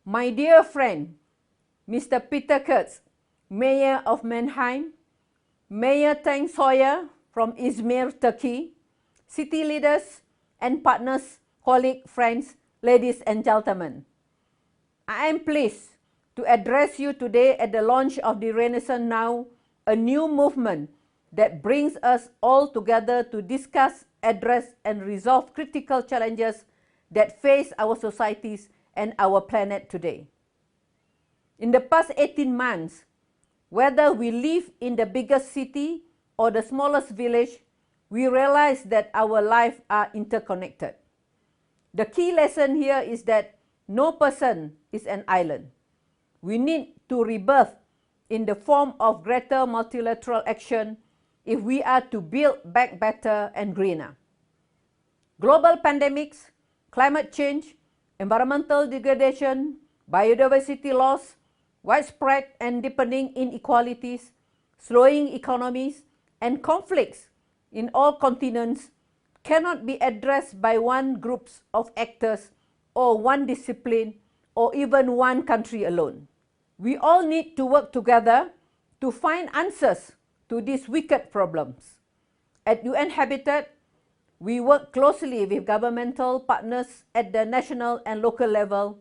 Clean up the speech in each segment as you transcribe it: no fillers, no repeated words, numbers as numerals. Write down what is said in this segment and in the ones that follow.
My dear friend, Mr. Peter Kurz, Mayor of Mannheim, Mayor Tang Sawyer from Izmir, Turkey, city leaders and partners, colleagues, friends, ladies and gentlemen. I am pleased to address you today at the launch of the Renaissance Now, a new movement that brings us all together to discuss, address and resolve critical challenges that face our societies and our planet today. In the past 18 months, whether we live in the biggest city or the smallest village, we realize that our lives are interconnected. The key lesson here is that no person is an island. We need to rebirth in the form of greater multilateral action if we are to build back better and greener. Global pandemics, climate change, environmental degradation, biodiversity loss, widespread and deepening inequalities, slowing economies, and conflicts in all continents cannot be addressed by one group of actors or one discipline or even one country alone. We all need to work together to find answers to these wicked problems. At UN Habitat, we work closely with governmental partners at the national and local level.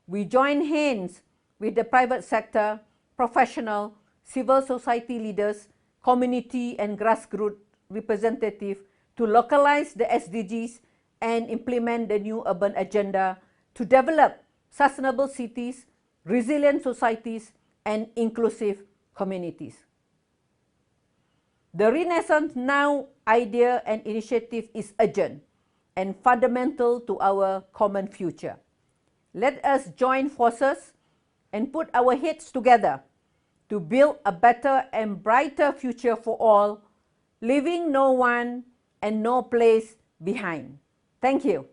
We join hands with the private sector, professional, civil society leaders, community and grassroots representatives to localize the SDGs and implement the new urban agenda to develop sustainable cities, resilient societies, and inclusive communities. The Renaissance Now idea and initiative is urgent and fundamental to our common future. Let us join forces and put our heads together to build a better and brighter future for all, leaving no one and no place behind. Thank you.